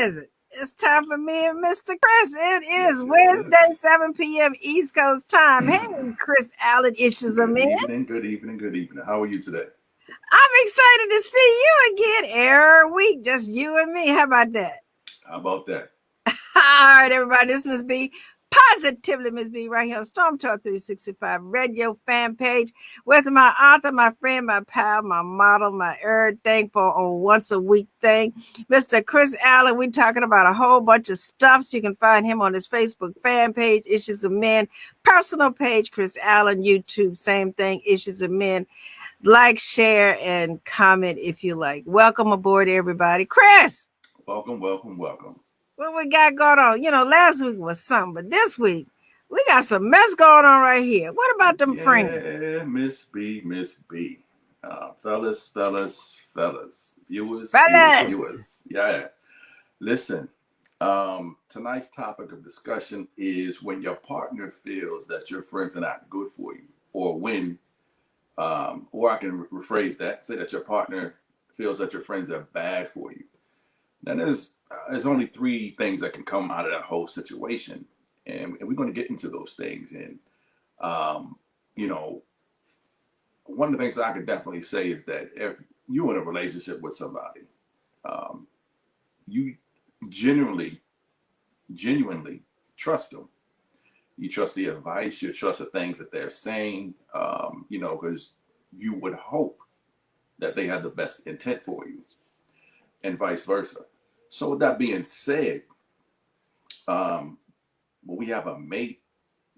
is it? It's time for me and Mr. Chris. It Yes, is it Wednesday, is. 7 p.m. East Coast time. Hey, Chris Allen, issues a Good man. evening, good evening, good evening. How are you today? I'm excited to see you again every week, just you and me. How about that? How about that? All right, everybody. This must be Positively Miss B right here on Storm Talk 365 radio fan page with my author, my friend, my pal, my model, my everything for a once a week thing. Mr. Chris Allen, we talking about a whole bunch of stuff. So you can find him on his Facebook fan page, Issues of Men, personal page, Chris Allen, YouTube, same thing, Issues of Men. Like, share, and comment if you like. Welcome aboard, everybody. Chris! Welcome, welcome, welcome. What we got going on? Last week was something, but this week we got some mess going on right here. What about them friends? Yeah, Miss B, Miss B. Fellas, Fellas! viewers. Yeah. Listen, tonight's topic of discussion is when your partner feels that your friends are not good for you, or when, or I can rephrase that, say that your partner feels that your friends are bad for you. Now, there's only three things that can come out of that whole situation, and we're going to get into those things. And um, you know, one of the things that I could definitely say is that if you're in a relationship with somebody, um, you genuinely trust them. You trust the advice, you trust the things that they're saying, because you would hope that they have the best intent for you, and vice versa. So, with that being said, um, when we have a mate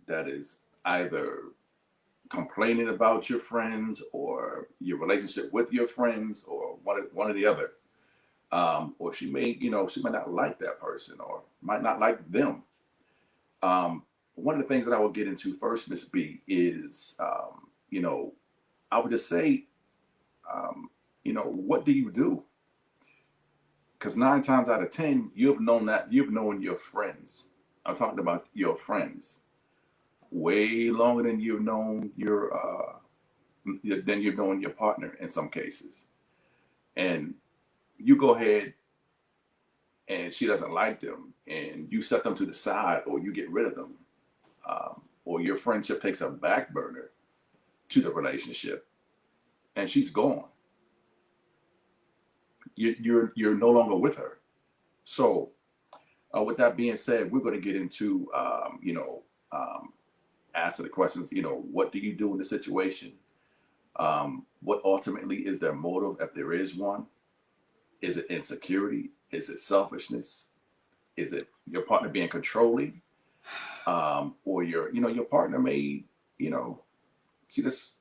that is either complaining about your friends or your relationship with your friends or one or the other, or she might not like that person or might not like them. One of the things that I will get into first, Miss B, is I would just say, what do you do? Because 9 times out of 10, you've known your friends. I'm talking about your friends way longer than you've known your partner in some cases. And you go ahead and she doesn't like them, and you set them to the side, or you get rid of them, or your friendship takes a back burner to the relationship, and she's gone. You're no longer with her. So, with that being said, we're going to get into answer the questions. What do you do in the situation? What ultimately is their motive, if there is one? Is it insecurity? Is it selfishness? Is it your partner being controlling? Or your partner may, you know, she just,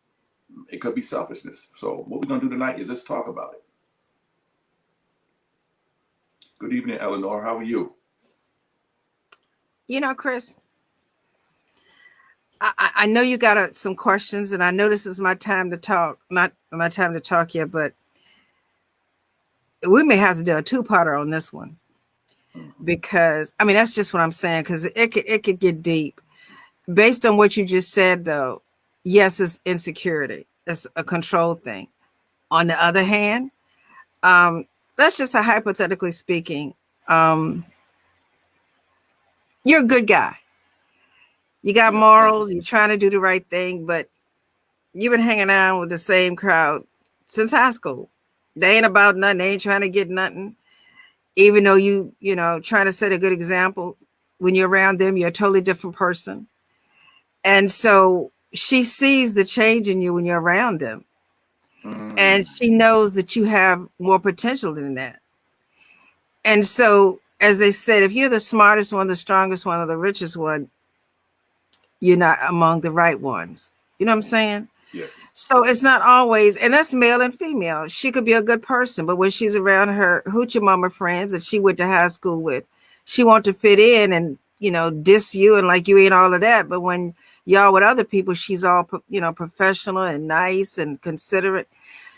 it could be selfishness. So what we're gonna do tonight is let's talk about it. Good evening, Eleanor. How are you? Chris, I know you got some questions, and I know this is my time to talk. Not my time to talk yet, but we may have to do a two-parter on this one Mm-hmm. because that's just what I'm saying. Because it could get deep. Based on what you just said, though, yes, it's insecurity. It's a control thing. On the other hand, um, that's just a hypothetically speaking. Um, you're a good guy. You got Yes, thank you. morals. You're trying to do the right thing, but you've been hanging out with the same crowd since high school. They ain't about nothing. They ain't trying to get nothing. Even though trying to set a good example, when you're around them, you're a totally different person. And so she sees the change in you when you're around them. And Mm, she knows that you have more potential than that. And so, as they said, if you're the smartest one, the strongest one, or the richest one, you're not among the right ones. You know what I'm saying? yes. So it's not always, and that's male and female. She could be a good person, but when she's around her hoochie mama friends that she went to high school with, she want to fit in and diss you and like you ain't all of that. But when y'all with other people, she's all professional and nice and considerate.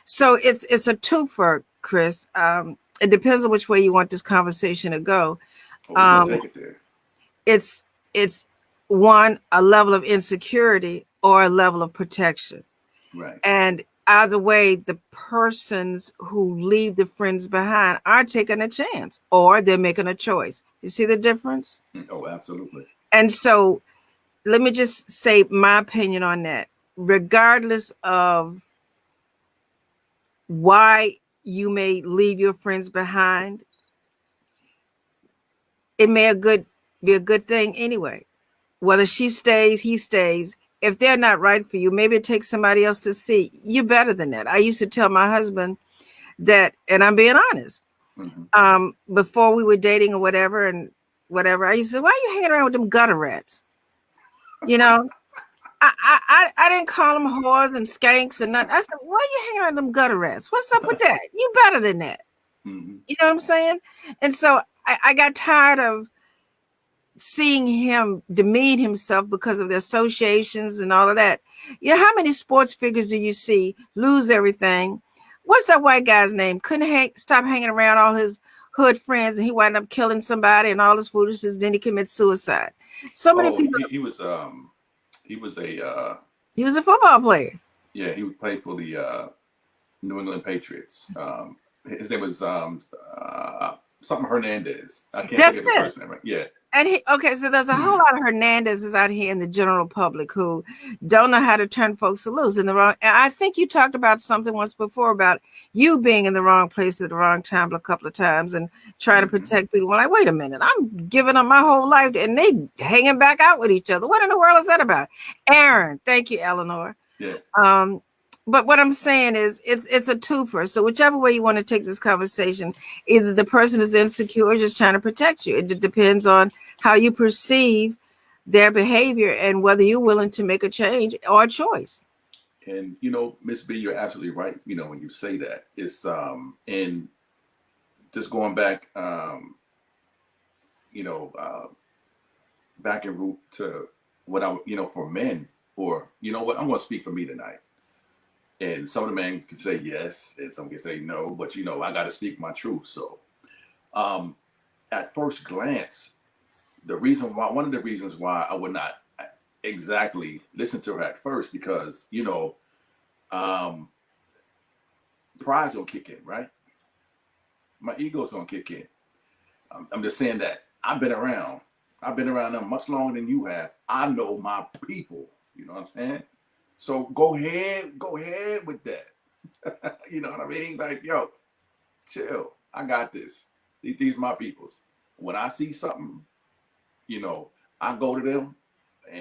So it's a twofer, Chris. It depends on which way you want this conversation to go. Well, we're gonna Um, take it there. it's it's one, a level of insecurity or a level of protection. Right. And either way, the persons who leave the friends behind are taking a chance or they're making a choice. You see the difference? Oh, absolutely. And so let me just say my opinion on that. Regardless of why you may leave your friends behind, it may be a good thing anyway. Whether she stays, he stays. If they're not right for you, maybe it takes somebody else to see you're better than that. I used to tell my husband that, and I'm being honest, before we were dating or whatever, I used to say, why are you hanging around with them gutter rats? You know, I didn't call them whores and skanks and nothing. I said, why are you hanging around them gutter rats? What's up with that? You better than that. Mm-hmm. You know what I'm saying? And so I got tired of seeing him demean himself because of the associations and all of that. Yeah, how many sports figures do you see lose everything? What's that white guy's name? Couldn't stop hanging around all his hood friends, and he wound up killing somebody and all his foolishness. Then he commits suicide. So many Oh, people. he was a He was a football player. yeah, he played for the New England Patriots. His name was something Hernandez. I can't That's think of his it. first name. Right? Yeah. And so there's a whole lot of Hernandezes out here in the general public who don't know how to turn folks loose in the wrong. And I think you talked about something once before about you being in the wrong place at the wrong time a couple of times and trying to protect people. Like, wait a minute, I'm giving up my whole life and they hanging back out with each other. What in the world is that about? Aaron, thank you, Eleanor. Yeah. But what I'm saying is it's a twofer. So whichever way you want to take this conversation, either the person is insecure or just trying to protect you. It depends on how you perceive their behavior and whether you're willing to make a change or a choice. And Miss B, you're absolutely right. When you say that, it's and just going back, you know, back en route to what for men, or what, I'm going to speak for me tonight. And some of the men can say yes, and some can say no, but I got to speak my truth. So, at first glance, one of the reasons why I would not exactly listen to her at first, because um, pride's gonna kick in, right? My ego's gonna kick in. I'm just saying that I've been around. I've been around them much longer than you have. I know my people. You know what I'm saying? So go ahead with that. You know what I mean? Like, yo, chill. I got this. These my peoples. When I see something, you know, I go to them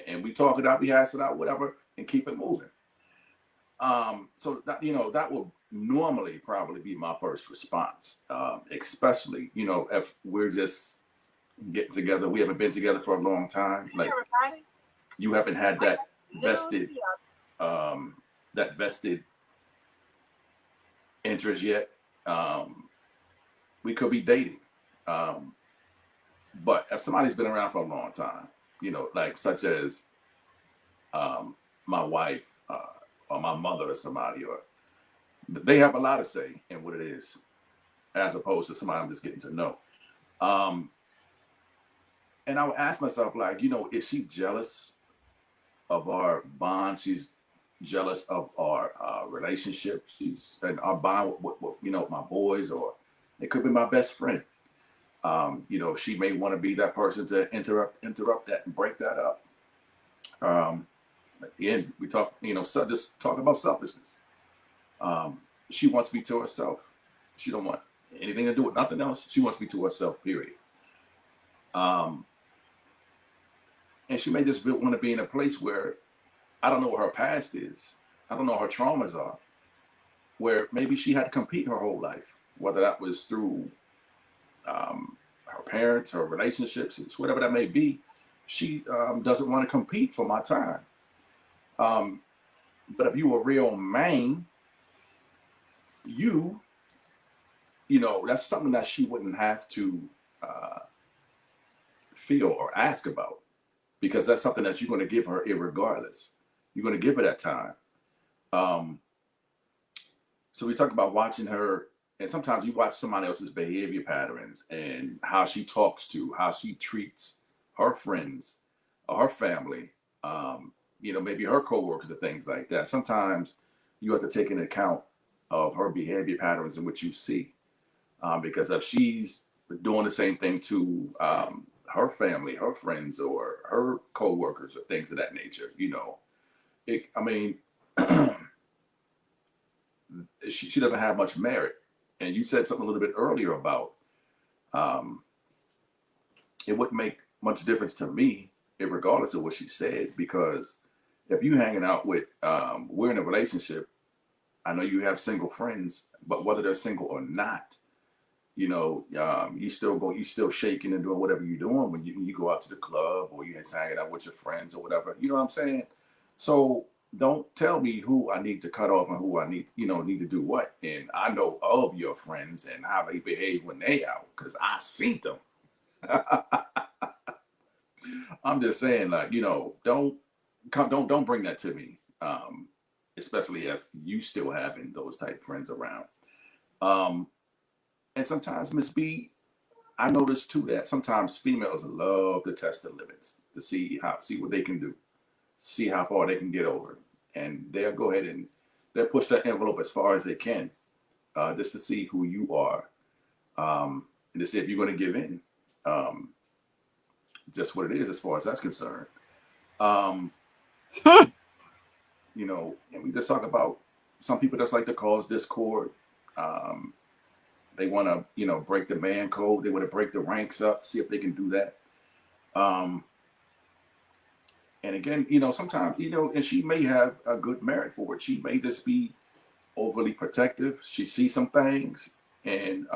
and we talk it out, we hash it out, whatever, and keep it moving. So that will normally probably be my first response, especially if we're just getting together. We haven't been together for a long time. Like, you haven't had vested that vested interest yet. We could be dating, but if somebody's been around for a long time, like such as my wife, or my mother, or somebody, or they have a lot to say in what it is, as opposed to somebody I'm just getting to know. Um, and I would ask myself, like, is she jealous of our bond? She's jealous of our relationship. She's and our bond with my boys, or it could be my best friend. She may want to be that person to interrupt that and break that up. Um, Again, we talk, just talk about selfishness. She wants me to herself. She don't want anything to do with nothing else. She wants me to herself, period. Um, and she may just want to be in a place where I don't know what her past is. I don't know what her traumas are. Where maybe she had to compete her whole life, whether that was through her parents, her relationships, whatever that may be. She doesn't want to compete for my time. Um, but if you a real man, you that's something that she wouldn't have to uh, feel or ask about, because that's something that you're going to give her irregardless. You're going to give her that time. Um, so we talk about watching her, and sometimes you watch somebody else's behavior patterns and how she talks to, how she treats her friends or her family, maybe her coworkers or things like that. Sometimes you have to take into account of her behavior patterns in which you see. Because if she's doing the same thing to her family, her friends, or her co-workers, or things of that nature, I mean, she doesn't have much merit. And you said something a little bit earlier about um, it wouldn't make much difference to me, regardless of what she said, because if you hanging out with, we're in a relationship. I know you have single friends, but whether they're single or not, you still shaking and doing whatever you're doing when you go out to the club or you're hanging out with your friends or whatever. You know what I'm saying? So don't tell me who I need to cut off and who I need to do what. And I know of your friends and how they behave when they out because I seen them. I'm just saying, like, don't bring that to me. Especially if you still having those type friends around. Um, and sometimes Miss B, I notice too that sometimes females love to test the limits to see what they can do, see how far they can get over, and they'll go ahead and they'll push that envelope as far as they can, just to see who you are, and to see if you're going to give in. Um, just what it is as far as that's concerned. Um, and we just talk about some people just like to cause discord. Um, they want to, break the man code. They want to break the ranks up, see if they can do that. Um, and again, sometimes, and she may have a good merit for it. She may just be overly protective. She sees some things, and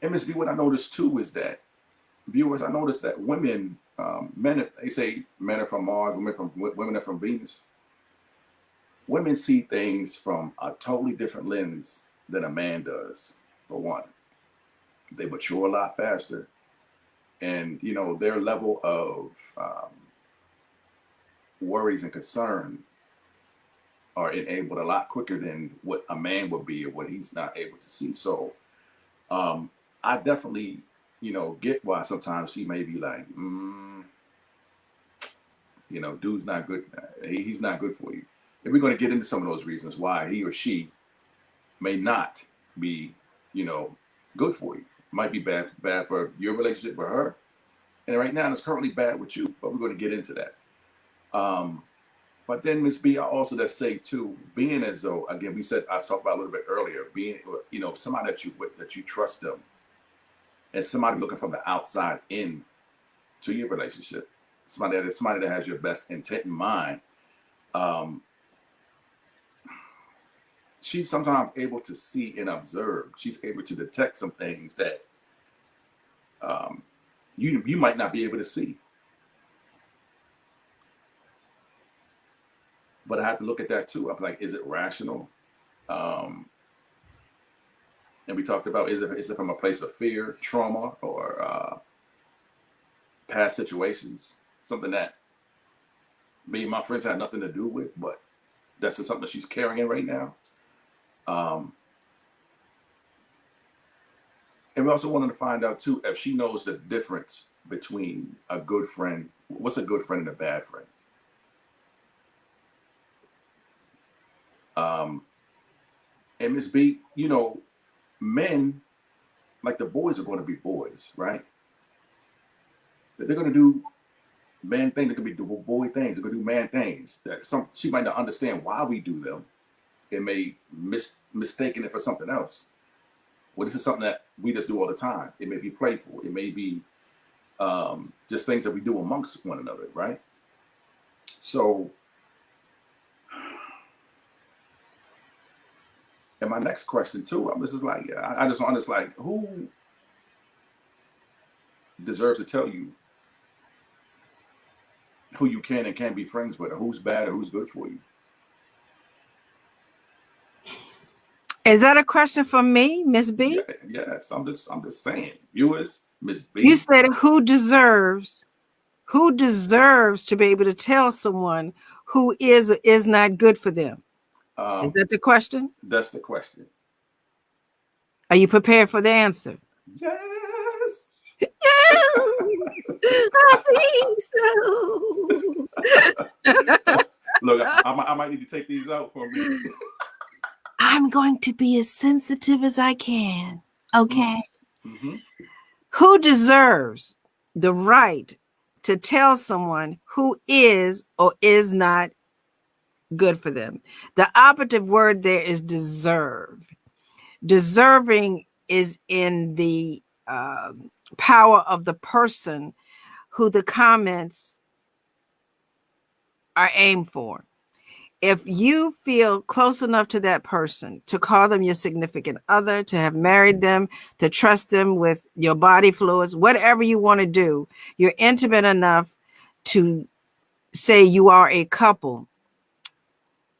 MSB. What I noticed too is that viewers, I noticed that women, men, they say men are from Mars, women are from Venus. Women see things from a totally different lens than a man does. For one, they mature a lot faster, and their level of worries and concern are enabled a lot quicker than what a man would be or what he's not able to see. So um, I definitely, get why sometimes she may be like, dude's not good. He's not good for you. And we're going to get into some of those reasons why he or she may not be, you know, good for you. Might be bad for your relationship with her. And right now it's currently bad with you, but we're going to get into that. Um, but then Miss B, I also just say too, being as though, again, I talked about a little bit earlier, being, somebody that you trust them, and somebody looking from the outside in to your relationship, somebody that has your best intent in mind. Um, she's sometimes able to see and observe. She's able to detect some things that um, you might not be able to see. But I have to look at that too. I'm like, is it rational? Um, and we talked about is it from a place of fear, trauma, or past situations, something that me and my friends had nothing to do with, but that's just something that she's carrying right now. Um, and we also wanted to find out too if she knows the difference between a good friend. What's a good friend and a bad friend? Um, and Miss B, men, like the boys are going to be boys, right? They're going to do man things. They're going to be boy things. They're going to do man things. That she might not understand why we do them. It may mistaken it for something else. Well, this is something that we just do all the time. It may be playful. It may be just things that we do amongst one another, right? So, and my next question too, this is like, I just want this, like, who deserves to tell you who you can and can't be friends with, or who's bad or who's good for you? Is that a question for me, Miss B? Yeah, yes, I'm just saying, viewers, Miss B. You said who deserves to be able to tell someone who is or is not good for them? Is that the question? That's the question. Are you prepared for the answer? Yes. I think so. Look, I might need to take these out for a minute. I'm going to be as sensitive as I can. Mm. Okay. Mm-hmm. Who deserves the right to tell someone who is or is not good for them? The operative word there is deserve. Deserving is in the power of the person who the comments are aimed for. If you feel close enough to that person to call them your significant other, to have married them, to trust them with your body fluids, whatever you want to do, you're intimate enough to say you are a couple,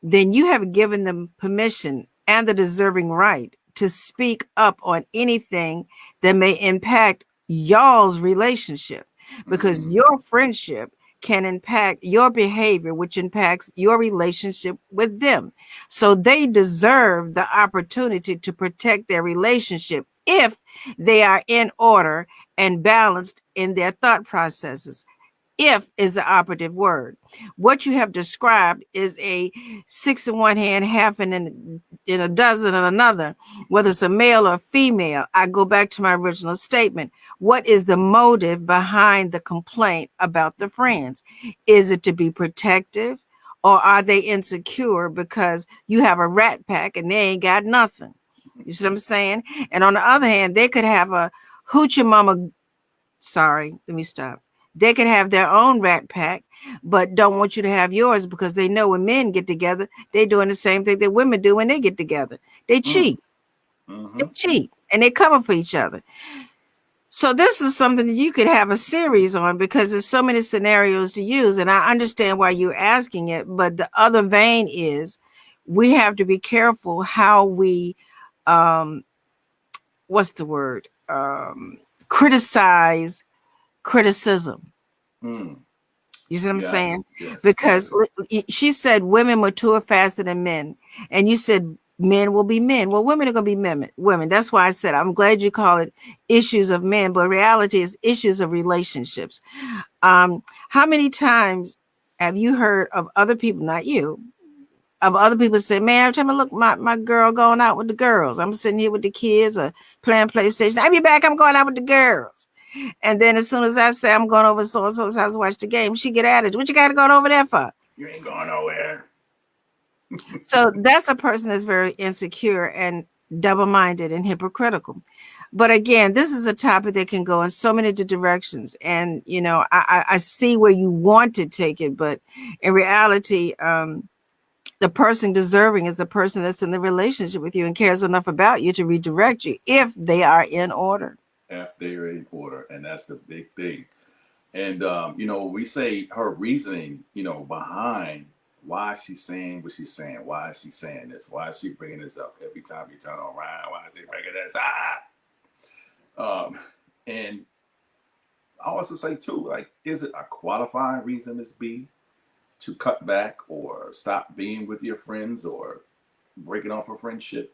then you have given them permission and the deserving right to speak up on anything that may impact y'all's relationship, because Mm. your friendship can impact your behavior, which impacts your relationship with them. So they deserve the opportunity to protect their relationship if they are in order and balanced in their thought processes. If is the operative word. What you have described is a six in one hand, half in a dozen in another, whether it's a male or female. I go back to my original statement. What is the motive behind the complaint about the friends? Is it to be protective, or are they insecure because you have a rat pack and they ain't got nothing? You see what I'm saying? And on the other hand, they could have a hoochie mama. Sorry, let me stop. They could have their own rat pack, but don't want you to have yours because they know when men get together, they're doing the same thing that women do when they get together. They Mm. cheat. They Mm-hmm. cheat and they cover for each other. So this is something that you could have a series on because there's so many scenarios to use. And I understand why you're asking it, but the other vein is we have to be careful how we um what's the word? Criticize criticism. Mm. You see what I'm Yes. saying? Yes. Because Yes. she said women mature faster than men, and you said men will be men. Well, women are going to be men. Women. That's why I said I'm glad you call it issues of men, but reality is issues of relationships. How many times have you heard of other people, not you, of other people say, "Man, every time I look, my girl going out with the girls. I'm sitting here with the kids or playing PlayStation. I'll be back. I'm going out with the girls." And then as soon as I say I'm going over so and so's house to watch the game, she get at it. What you got to go over there for? You ain't going nowhere. So that's a person that's very insecure and double-minded and hypocritical. But again, this is a topic that can go in so many directions. And I see where you want to take it, but in reality, the person deserving is the person that's in the relationship with you and cares enough about you to redirect you if they are in order. If they're in order, and that's the big thing. And we say her reasoning, behind why she's saying what she's saying. Why is she saying this? Why is she bringing this up every time you turn around? Why is she bringing this up? And I also say too, like, is it a qualified reason this be to cut back or stop being with your friends or breaking off a friendship?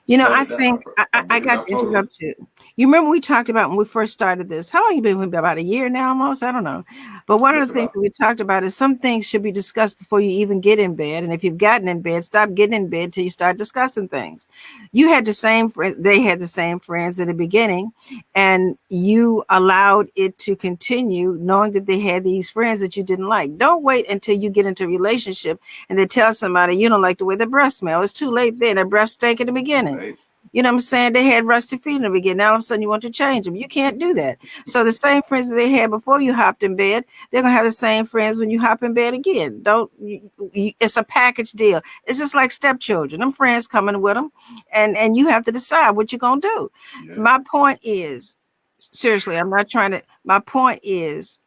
Shut I it down think or I break it got up to totally. interrupt you. You remember we talked about when we first started this? How long you been with me? About a year now, almost? I don't know. But one of Just the things about. that we talked about is some things should be discussed before you even get in bed. And if you've gotten in bed, stop getting in bed till you start discussing things. You had the same friends, they had the same friends in the beginning, and you allowed it to continue knowing that they had these friends that you didn't like. Don't wait until you get into a relationship and they tell somebody you don't like the way their breath smell. It's too late then. Their breath stank in the Too beginning. late. You know what I'm saying? They had rusty feet in the beginning. Now all of a sudden you want to change them. You can't do that. So the same friends that they had before you hopped in bed, they're gonna have the same friends when you hop in bed again. Don't. It's a package deal. It's just like stepchildren. Them friends coming with them, and you have to decide what you're gonna do. Yeah. My point is, seriously, I'm not trying to. My point is,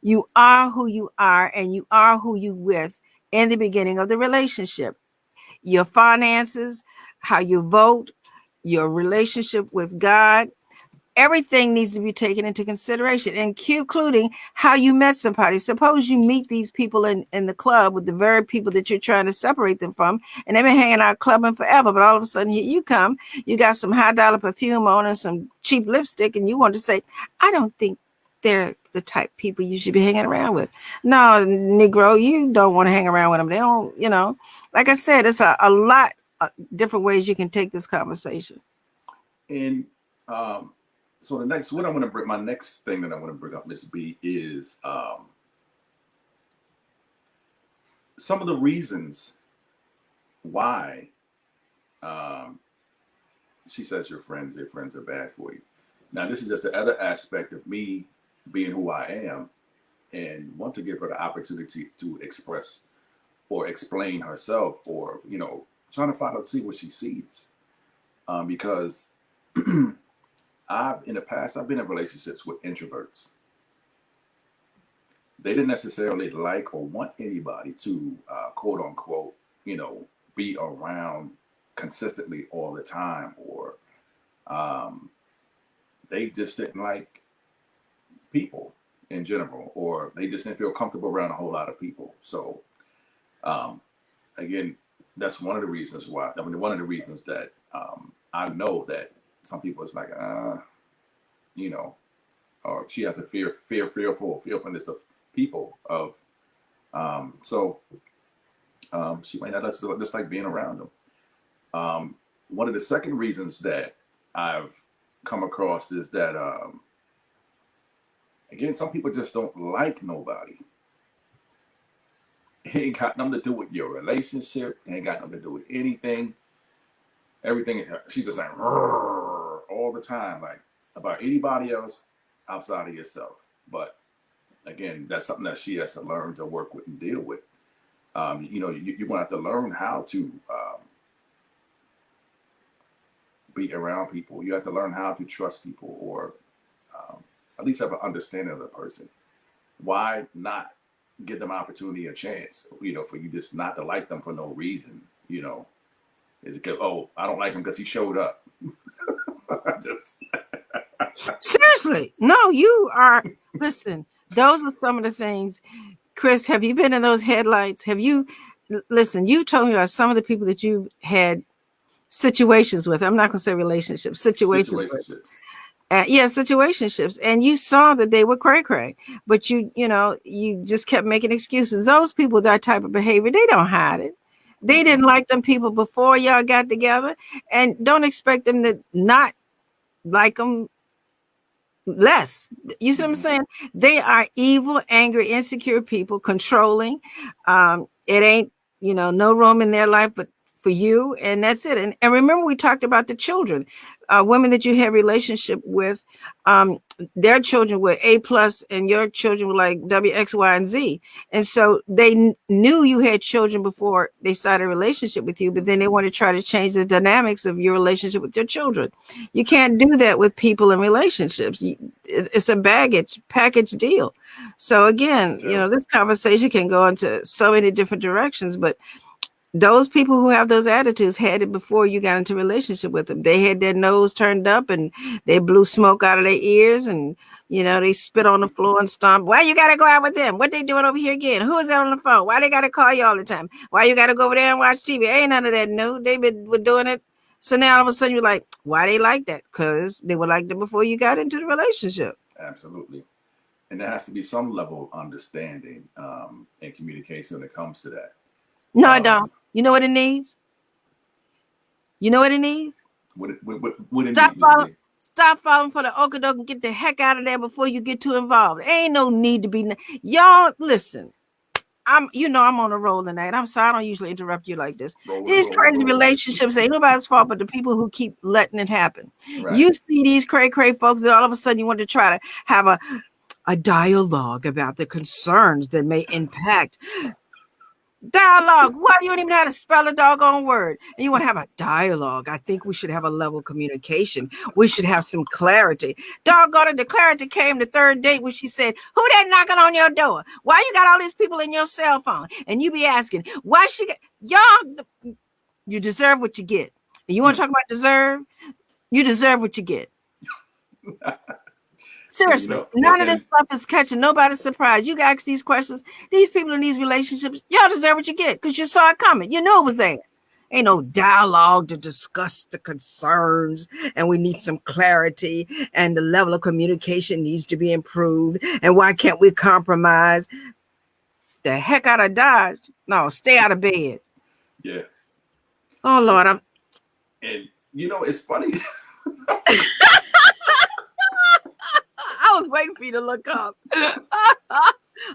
you are who you are, and you are who you with in the beginning of the relationship. Your finances, how you vote, your relationship with God, everything needs to be taken into consideration, including how you met somebody. Suppose you meet these people in the club with the very people that you're trying to separate them from, and they've been hanging out clubbing forever, but all of a sudden here you come, you got some high dollar perfume on and some cheap lipstick, and you want to say, I don't think they're the type of people you should be hanging around with. No, Negro, you don't want to hang around with them. They don't, like I said, it's a lot of different ways you can take this conversation. And so the next, what I want to bring, my next thing that I want to bring up, Miss B, is some of the reasons why she says your friends are bad for you. Now, this is just the other aspect of me being who I am and want to give her the opportunity to express or explain herself, or trying to find out, see what she sees, because in the past I've been in relationships with introverts. They didn't necessarily like or want anybody to quote unquote be around consistently all the time, or um, they just didn't like people in general, or they just didn't feel comfortable around a whole lot of people. So um, again, that's one of the reasons why. I mean, one of the reasons that I know that some people is like, you know, or she has a fearfulness of people. She might not just like being around them. One of the second reasons that I've come across is that again, some people just don't like nobody. It ain't got nothing to do with your relationship. It ain't got nothing to do with anything. Everything, she's just like all the time, like about anybody else outside of yourself. But again, that's something that she has to learn to work with and deal with. You're going to have to learn how to be around people. You have to learn how to trust people, or at least have an understanding of the person. Why not give them opportunity, a chance? For you just not to like them for no reason. Is it because, oh, I don't like him because he showed up? just Seriously, no, you are. Listen, those are some of the things. Chris, have you been in those headlights? Have you? Listen, you told me about some of the people that you've had situations with. I'm not going to say relationships, situations with. situationships. Yeah, situationships, and you saw that they were cray cray, but you just kept making excuses. Those people, that type of behavior, they don't hide it. They Mm-mm. didn't like them people before y'all got together, and don't expect them to not like them less. You see what I'm Mm-hmm. saying? They are evil, angry, insecure people, controlling. It ain't, no room in their life but for you, and that's it. And remember, we talked about the children, women that you had relationship with, their children were A plus, and your children were like W, X, Y, and Z. And so they knew you had children before they started a relationship with you, but then they want to try to change the dynamics of your relationship with your children. You can't do that with people in relationships. It's a package deal. So It's again, true. this conversation can go into so many different directions, but those people who have those attitudes had it before you got into a relationship with them. They had their nose turned up and they blew smoke out of their ears, and they spit on the floor and stomp. Why you gotta go out with them? What they doing over here again? Who is that on the phone? Why they gotta call you all the time? Why you gotta go over there and watch TV? Ain't none of that new. Were doing it. So now all of a sudden you're like, why they like that? Because they were like that before you got into the relationship. Absolutely. And there has to be some level of understanding and communication when it comes to that. No, I Um, don't. You know what it needs? You know what it needs? what it Stop need, Miss falling. B? Stop falling for the okadoke and get the heck out of there before you get too involved. Ain't no need to be. Y'all, listen. I'm on a roll tonight. I'm sorry, I don't usually interrupt you like this. Rolling, These rolling, crazy rolling. relationships ain't nobody's fault but the people who keep letting it happen. Right. You see these cray folks that all of a sudden you want to try to have a dialogue about the concerns that may impact. Dialogue. Why you don't even know how to spell a doggone word? And you want to have a dialogue. I think we should have a level of communication. We should have some clarity. Doggone it, the clarity came the third date when she said, who that knocking on your door? Why you got all these people in your cell phone? And you be asking, why she got y'all, you deserve what you get. And you want to talk about deserve? You deserve what you get. and Seriously, none of this and stuff is catching nobody's surprise. You ask these questions, these people in these relationships, y'all deserve what you get because you saw it coming. You knew it was there. Ain't no dialogue to discuss the concerns, and we need some clarity, and the level of communication needs to be improved. And why can't we compromise? The heck out of Dodge. No, stay out of bed. Yeah. Oh Lord, And it's funny. I was waiting for you to look up.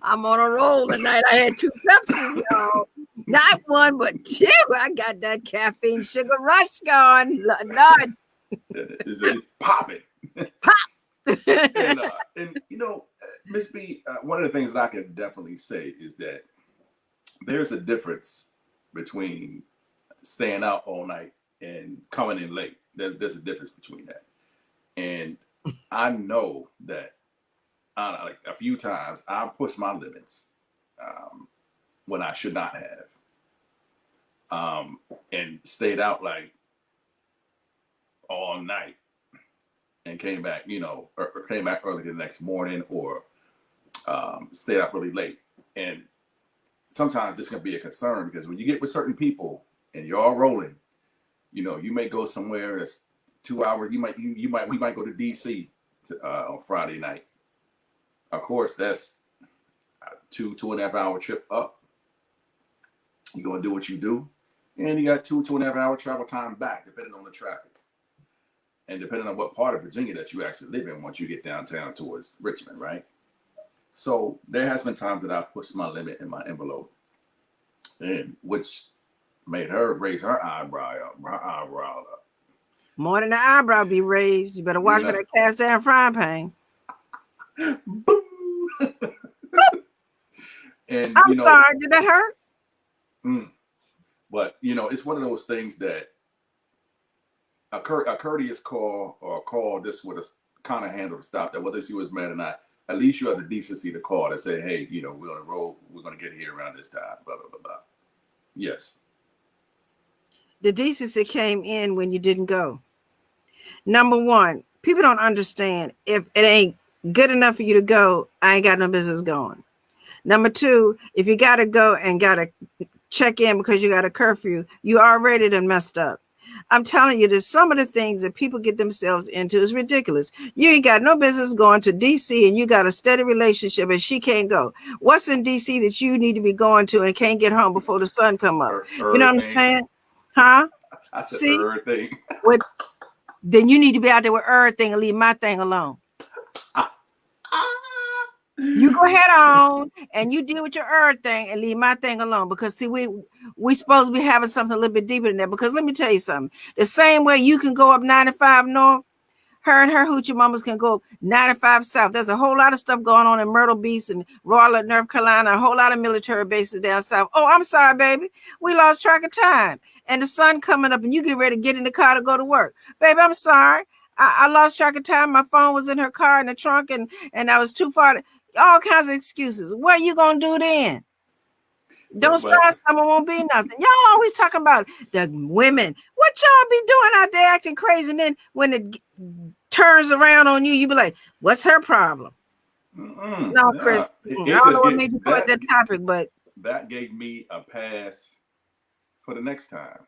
I'm on a roll tonight. I had 2 Pepsis, y'all. Not 1, but 2. I got that caffeine sugar rush going. Lord. Is it popping? Pop. And Miss B, one of the things that I can definitely say is that there's a difference between staying out all night and coming in late. There's a difference between that. And I know that like a few times I pushed my limits when I should not have, and stayed out like all night and came back, or came back early the next morning, or stayed out really late. And sometimes this can be a concern because when you get with certain people and you're all rolling, you may go somewhere that's 2 hours. We might go to DC on Friday night. Of course, that's a 2.5 hour trip up. You're gonna do what you do, and you got 2.5 hour travel time back, depending on the traffic, and depending on what part of Virginia that you actually live in once you get downtown towards Richmond, right? So there has been times that I pushed my limit in my envelope, and which made her raise her eyebrow up. More than the eyebrow be raised. You better watch for that cast iron frying pan. And I'm sorry, did that hurt? But it's one of those things that a courteous call, or a call this would have kind of handled the stop that, whether she was mad or not. At least you have the decency to call and say, hey, we're on the road. We're going to get here around this time. Blah blah blah blah. Yes. The decency came in when you didn't go. Number 1, people don't understand. If it ain't good enough for you to go, I ain't got no business going. Number 2, if you got to go and got to check in because you got a curfew, you already done messed up. I'm telling you, there's some of the things that people get themselves into is ridiculous. You ain't got no business going to DC and you got a steady relationship and she can't go. What's in DC that you need to be going to and can't get home before the sun come up? You know what I'm saying? Huh? I said See? everything. Then you need to be out there with everything and leave my thing alone. You go head on and you deal with your earth thing and leave my thing alone. Because see, we supposed to be having something a little bit deeper than that. Because let me tell you something. The same way you can go up 95 north, her and her hoochie mamas can go 95 south. There's a whole lot of stuff going on in Myrtle Beach and Raleigh, North Carolina, a whole lot of military bases down south. Oh, I'm sorry, baby. We lost track of time. And the sun coming up and you get ready to get in the car to go to work. Baby, I'm sorry. I lost track of time. My phone was in her car in the trunk and I was too far. All kinds of excuses. What you going to do then? Don't start something, won't be nothing. Y'all always talking about the women. What y'all be doing out there acting crazy? And then when it turns around on you, you be like, what's her problem? No, Chris, I don't know what made you put that topic, but that gave me a pass for the next time.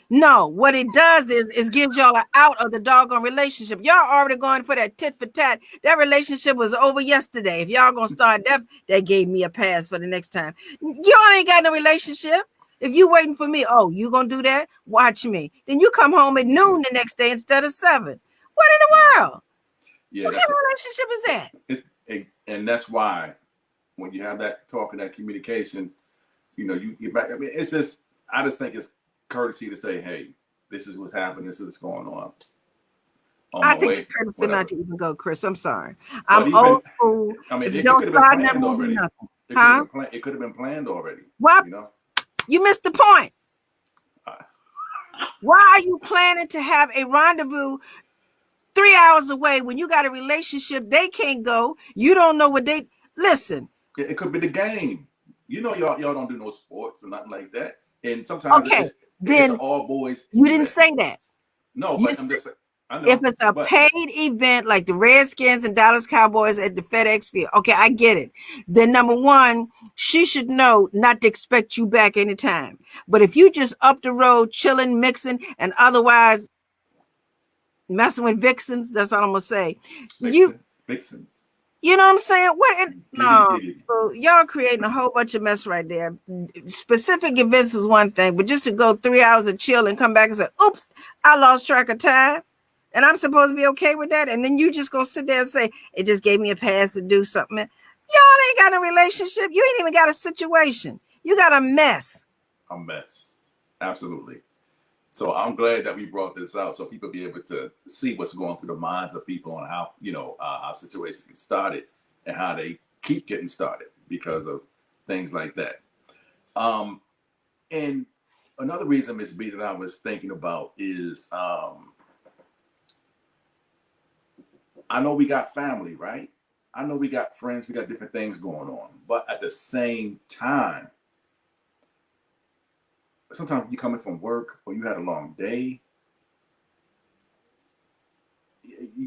No, what it does is gives y'all an out of the doggone relationship. Y'all already going for that tit for tat. That relationship was over yesterday. If y'all gonna start that gave me a pass for the next time. Y'all ain't got no relationship. If you waiting for me, oh, you gonna do that? Watch me. Then you come home at noon the next day instead of 7. What in the world? Yeah, what kind of relationship is that? And that's why when you have that talk and that communication, you get back. I mean, it's just I just think it's courtesy to say, hey, this is what's happening, this is what's going on. I think it's courtesy not to even go, Chris. I'm sorry. I'm old school. I mean, if you don't start, never will already. do nothing. It could have been planned already. Well, you missed the point. Why are you planning to have a rendezvous 3 hours away when you got a relationship? They can't go. You don't know what they listen. It could be the game. Y'all don't do no sports or nothing like that. And sometimes it's all boys. You didn't say that. No, but I'm just saying. I If know, it's a but paid event like the Redskins and Dallas Cowboys at the FedEx Field, okay, I get it. Then number one, she should know not to expect you back anytime. But if you just up the road chilling, mixing, and otherwise messing with vixens, that's all I'm gonna say. You Vixens, you know what I'm saying? What? giggity No, giggity. so y'all creating a whole bunch of mess right there. Specific events is one thing, but just to go 3 hours of chill and come back and say, "Oops, I lost track of time," and I'm supposed to be okay with that, and then you just gonna sit there and say, "It just gave me a pass to do something." Y'all ain't got a relationship. You ain't even got a situation. You got a mess. A mess. Absolutely. So I'm glad that we brought this out so people be able to see what's going through the minds of people on how, how situations get started and how they keep getting started because of things like that. Um, and another reason, Miss B, that I was thinking about is I know we got family, right? I know we got friends, we got different things going on. But at the same time, sometimes you coming from work or you had a long day,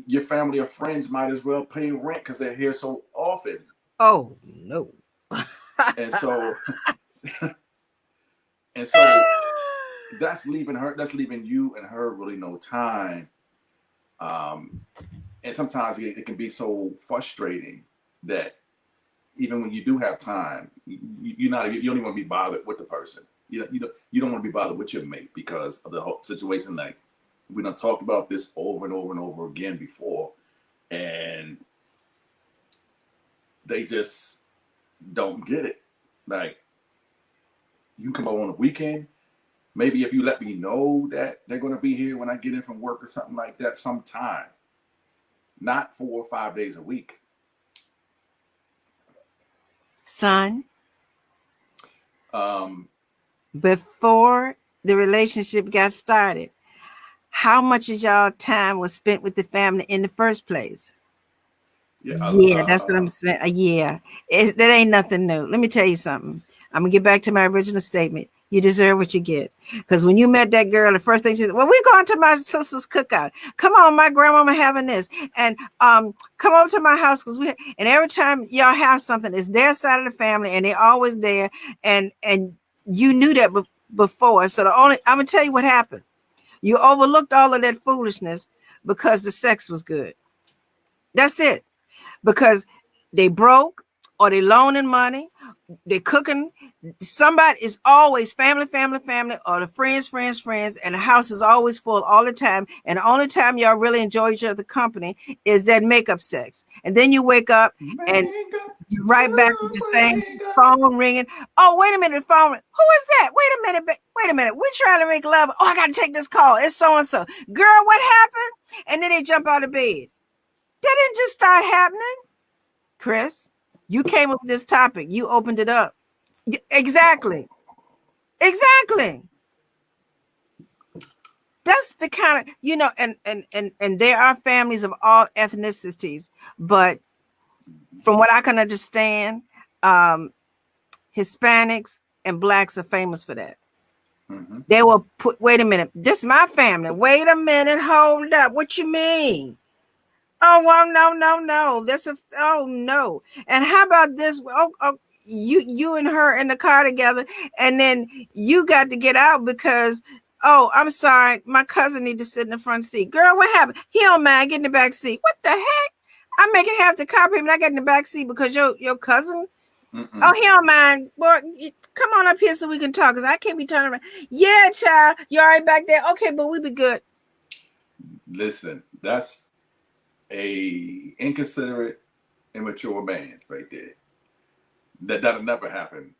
your family or friends might as well pay rent because they're here so often. Oh no. And so and so that's leaving you and her really no time. Um, and sometimes it can be so frustrating that even when you do have time, you don't even want to be bothered with the person. You don't want to be bothered with your mate because of the whole situation. Like we done talked about this over and over and over again before, and they just don't get it. Like you can come over on the weekend. Maybe if you let me know that they're going to be here when I get in from work or something like that, sometime, not 4 or 5 days a week. Son, Um, before the relationship got started, how much of y'all time was spent with the family in the first place? yeah, Yeah, that's what I'm saying. Yeah, that ain't nothing new. Let me tell you something. I'm gonna get back to my original statement. You deserve what you get. Because when you met that girl, the first thing she said, "Well, we're going to my sister's cookout. Come on, my grandmama having this, and come over to my house because we." And every time y'all have something, it's their side of the family, and they're always there. And you knew that before. So the only I'm gonna tell you what happened. You overlooked all of that foolishness because the sex was good. That's it, because they broke or they loaning money, they cooking. Somebody is always family, family, family, or the friends, friends, friends, and the house is always full all the time. And the only time y'all really enjoy each other's company is that makeup sex. And then you wake up and makeup, you right back with the same makeup. phone ringing. Oh, wait a minute, the phone. Who is that? Wait a minute, wait a minute. We're trying to make love. Oh, I gotta take this call. It's so and so. Girl, what happened? And then they jump out of bed. That didn't just start happening. Chris, you came up with this topic. You opened it up. Exactly. Exactly. That's the kind of, and there are families of all ethnicities, but from what I can understand, um, Hispanics and blacks are famous for that. Mm-hmm. They will put, wait a minute, this is my family. Wait a minute, hold up. What you mean? Oh, well, no, no, no. Oh no. And how about this? You and her in the car together, and then you got to get out because, oh, I'm sorry, my cousin need to sit in the front seat. Girl, what happened? He don't mind get in the back seat. What the heck? I'm making half the car payment. I got in the back seat because your cousin. Oh, Mm-mm. he don't mind. Boy, come on up here so we can talk. Cause I can't be turning around. Yeah, child, you all right back there? Okay, but we be good. Listen, that's a inconsiderate, immature man right there. That'll never happen.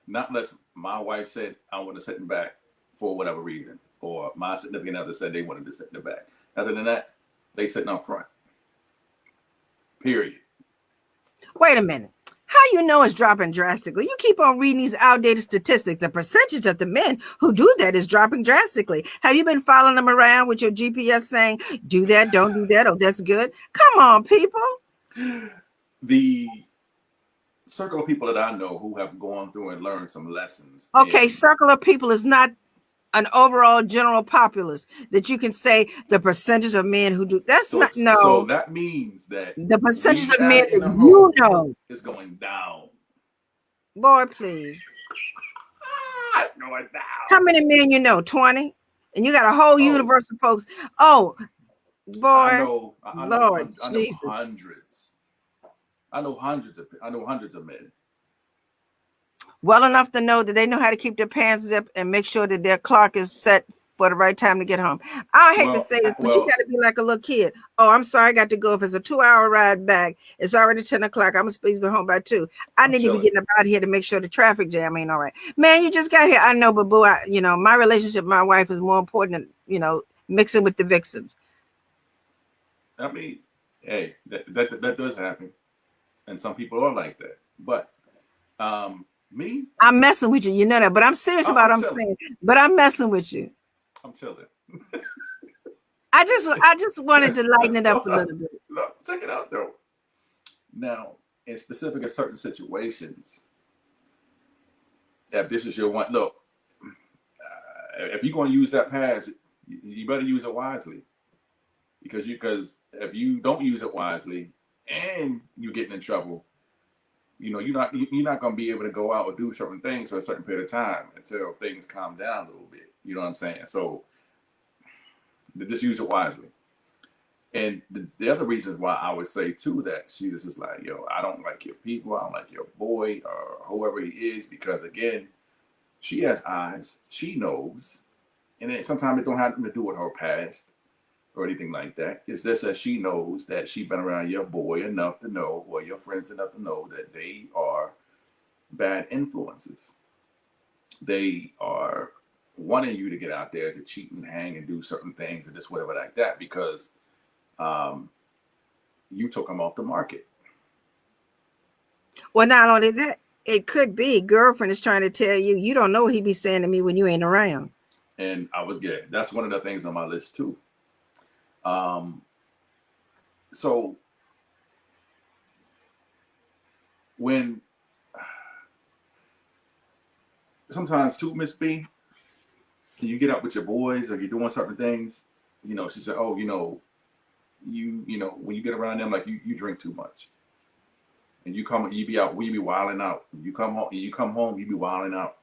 Not unless my wife said I want to sit in the back for whatever reason, or my significant other said they wanted to sit in the back. Other than that, they sitting up front. Period. Wait a minute. How you know it's dropping drastically? You keep on reading these outdated statistics. The percentage of the men who do that is dropping drastically. Have you been following them around with your GPS saying, do that, don't do that? Oh, that's good. Come on, people. The circle of people that I know who have gone through and learned some lessons Okay, in circle of people is not an overall general populace that you can say the percentage of men who do that's So not so no that means that the percentage weed of men addict in that the you home know. is going down. Boy, please. It's going How down. many men you know? 20? And you got a whole Oh, universe of folks. Oh, boy, Lord I know Jesus. hundreds. I know hundreds of men. Well enough to know that they know how to keep their pants zipped and make sure that their clock is set for the right time to get home. I hate to say this, but you got to be like a little kid. Oh, I'm sorry, I got to go. If it's a 2-hour ride back, it's already 10 o'clock. I'm supposed to be home by 2. I I'm need to be chilling. getting up out of here to make sure the traffic jam ain't all right. Man, you just got here. I know, but boo, my relationship with my wife is more important than, mixing with the vixens. I mean, hey, that does happen, and some people are like that. But me, I'm messing with you, you know that, but I'm serious about I'm what I'm chilling. saying. But I'm messing with you. I'm chilling. I just wanted to lighten it up a little bit. Look, check it out though. Now, in specific in certain situations, if this is your one, look, if you're going to use that pass, you better use it wisely because if you don't use it wisely and you're getting in trouble, you're not going to be able to go out or do certain things for a certain period of time until things calm down a little bit. You know what I'm saying? So just use it wisely. And the other reasons why I would say too that she was just like, yo, I don't like your people, I don't like your boy or whoever he is, because again, she has eyes, she knows, and then sometimes it don't have nothing to do with her past or anything like that. It's just that she knows that she been around your boy enough to know, or your friends enough to know that they are bad influences. They are wanting you to get out there to cheat and hang and do certain things and just whatever like that because um, you took them off the market. Well, not only that, it could be girlfriend is trying to tell you you don't know what he be saying to me when you ain't around. And I was yeah, that's one of the things on my list too. Um, so when sometimes too, Miss B, you get up with your boys or you're doing certain things, she said, oh, when you get around them, like you drink too much, and you be out, we be wilding out. You come home, you be wilding out.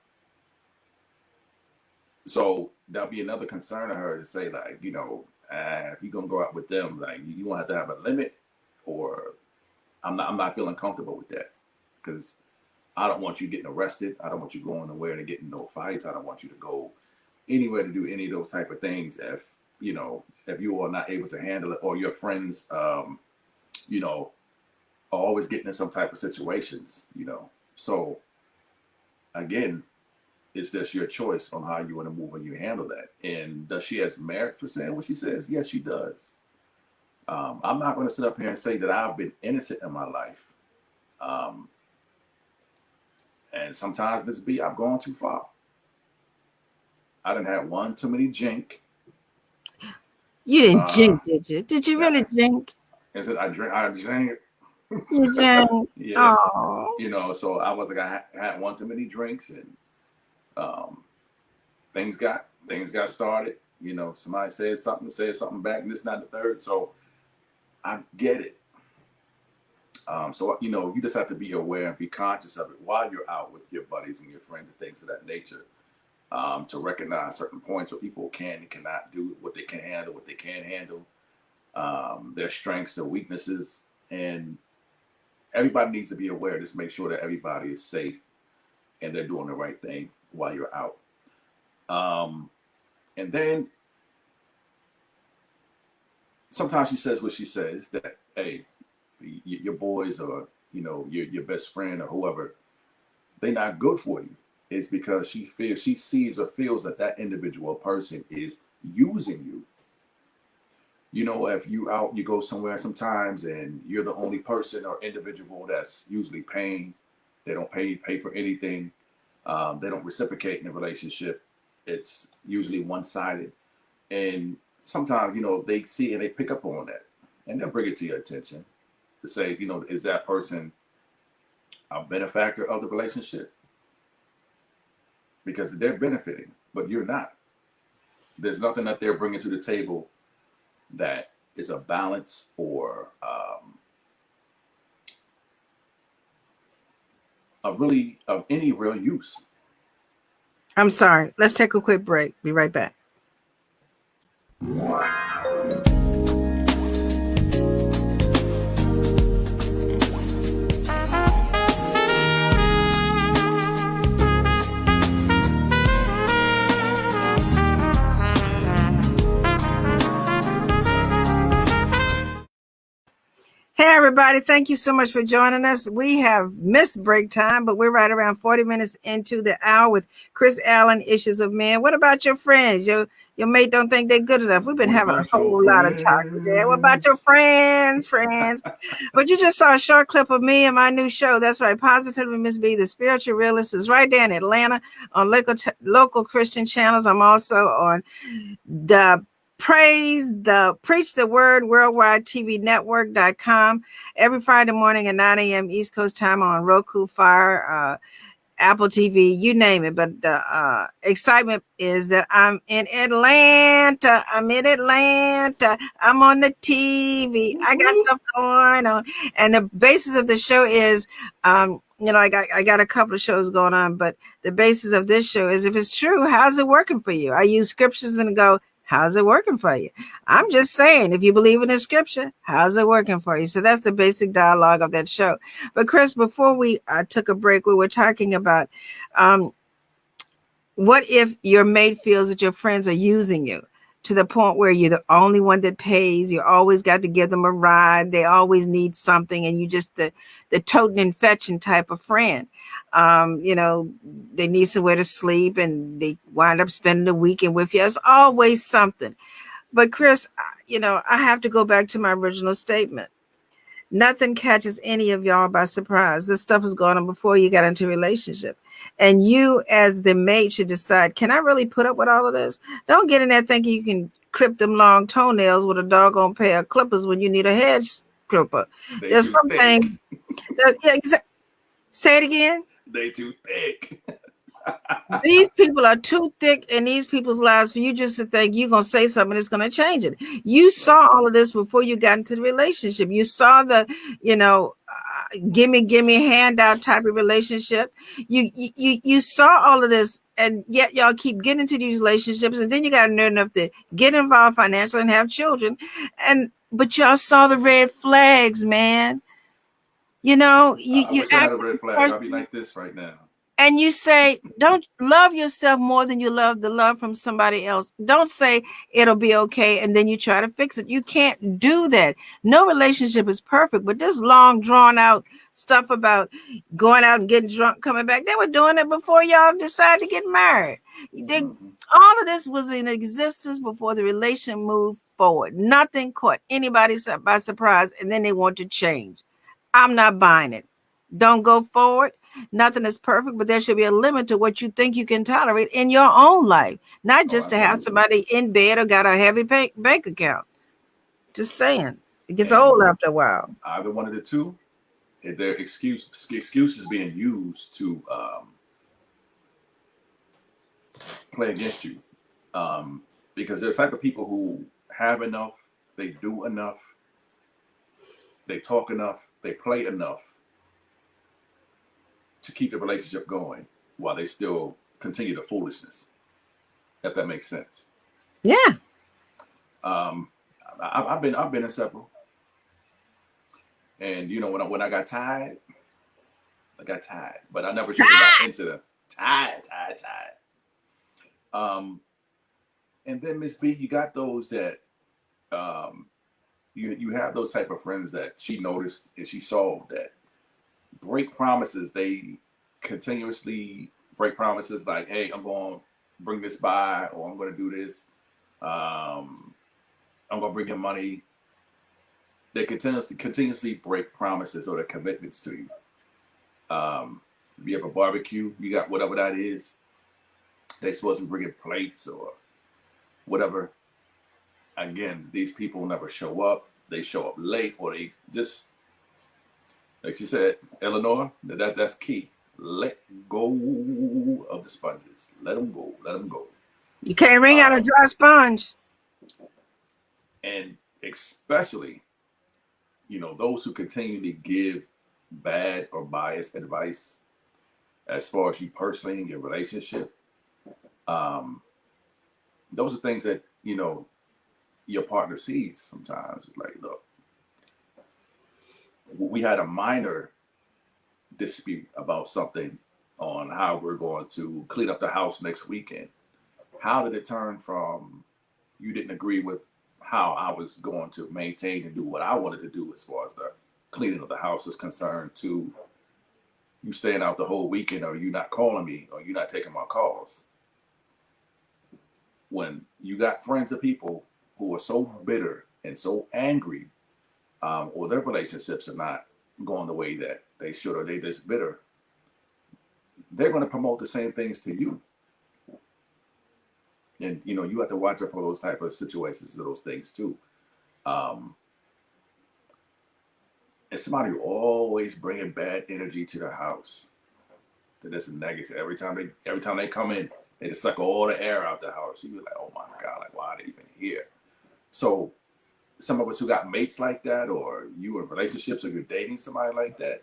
So that'll be another concern of her to say, like, if you're gonna go out with them, like you gonna have to have a limit, or I'm not feeling comfortable with that because I don't want you getting arrested. I don't want you going nowhere to get in no fights. I don't want you to go anywhere to do any of those type of things if you are not able to handle it, or your friends, you know, are always getting in some type of situations. So again, it's just your choice on how you want to move and you handle that. And does she has merit for saying what she says? Yes, she does. I'm not going to sit up here and say that I've been innocent in my life. Um, and sometimes, Miss B, I've gone too far. I didn't have one too many jink. You didn't Uh, jink, did you? Did you really yeah, jink? and said I drank You it. jink. Yeah, Oh. so I was like I had one too many drinks, and um, things got started. Somebody said something back, and this, not the third. So I get it. So you just have to be aware and be conscious of it while you're out with your buddies and your friends and things of that nature. To recognize certain points where people can and cannot do, what they can handle, what they can't handle, their strengths, their weaknesses, and everybody needs to be aware. Just make sure that everybody is safe and they're doing the right thing while you're out. Um, and then sometimes she says what she says, that hey, your boys, or your best friend or whoever, they're not good for you. It's because she sees or feels that that individual person is using you. If you go somewhere sometimes and you're the only person or individual that's usually paying. They don't pay for anything. They don't reciprocate in a relationship. It's usually one-sided. And sometimes, they see and they pick up on that, and they'll bring it to your attention to say, is that person a benefactor of the relationship? Because they're benefiting, but you're not. There's nothing that they're bringing to the table that is a balance or of any real use. I'm sorry. Let's take a quick break. Be right back. Hey, everybody. Thank you so much for joining us. We have missed break time, but we're right around 40 minutes into the hour with Chris Allen, Issues of Men. What about your friends? Your mate don't think they're good enough. We've been having a whole lot of talk today. What about your friends? But you just saw a short clip of me and my new show. That's right. Positively Miss B, the spiritual realist, is right there in Atlanta on local Christian channels. I'm also on the Preach the Word Worldwide TV Network.com every Friday morning at 9 a.m. East Coast time on Roku, Fire, Apple TV, you name it. But the excitement is that I'm in Atlanta. I'm on the TV. I got stuff going on. And the basis of the show is, I got a couple of shows going on, but the basis of this show is, if it's true, how's it working for you? I use scriptures and go, how's it working for you? I'm just saying, if you believe in the scripture, how's it working for you? So that's the basic dialogue of that show. But Chris, before we took a break, we were talking about what if your mate feels that your friends are using you to the point where you're the only one that pays. You always got to give them a ride. They always need something, and you just the toting and fetching type of friend. They need somewhere to sleep, and they wind up spending the weekend with you. It's always something. But Chris, I have to go back to my original statement. Nothing catches any of y'all by surprise. This stuff was going on before you got into a relationship. And you, as the mate, should decide, can I really put up with all of this? Don't get in there thinking you can clip them long toenails with a doggone pair of clippers when you need a hedge clipper. There's something that, say it again. They too thick. These people are too thick in these people's lives for you just to think you're going to say something that's going to change it. You saw all of this before you got into the relationship. You saw the, gimme handout type of relationship. You saw all of this, and yet y'all keep getting into these relationships, and then you got to know enough to get involved financially and have children. But y'all saw the red flags, man. I wish I had a red flag. I'll be like this right now. And you say, don't love yourself more than you love the love from somebody else. Don't say it'll be okay, and then you try to fix it. You can't do that. No relationship is perfect, but this long drawn out stuff about going out and getting drunk, coming back, they were doing it before y'all decided to get married. All of this was in existence before the relation moved forward. Nothing caught anybody by surprise, and then they want to change. I'm not buying it. Don't go forward. Nothing is perfect, but there should be a limit to what you think you can tolerate in your own life, not just to have somebody in bed or got a heavy bank account. Just saying, it gets old after a while. Either one of the two, their excuses being used to play against you, because they're the type of people who have enough, they do enough, they talk enough, they play enough to keep the relationship going while they still continue the foolishness, if that makes sense. Yeah. I've been in several, and when I got tired, but I never should have got into the tired. And then Miss B, you got those that you have those type of friends that she noticed and she saw that break promises. They continuously break promises like, hey, I'm going to bring this by, or I'm going to do this. I'm going to bring you money. They continuously break promises or their commitments to you. If you have a barbecue, you got whatever that is. They're supposed to bring in plates or whatever. Again, these people never show up. They show up late, or they just, like she said, Eleanor, that's key. Let go of the sponges. Let them go. You can't wring out a Um, dry sponge. and especially, those who continually give bad or biased advice as far as you personally in your relationship. Um, those are things that, your partner sees sometimes. It's like, look, we had a minor dispute about something on how we're going to clean up the house next weekend. How did it turn from you didn't agree with how I was going to maintain and do what I wanted to do as far as the cleaning of the house is concerned to you staying out the whole weekend or you not calling me or you not taking my calls? When you got friends of people who are so bitter and so angry, or their relationships are not going the way that they should, or they just bitter, they're going to promote the same things to you. And you have to watch out for those type of situations, those things too. Um, and somebody who always bringing bad energy to the house. That is negative. Every time they come in, they just suck all the air out the house. You be like, oh my god, like why are they even here? So some of us who got mates like that, or you in relationships, or you're dating somebody like that,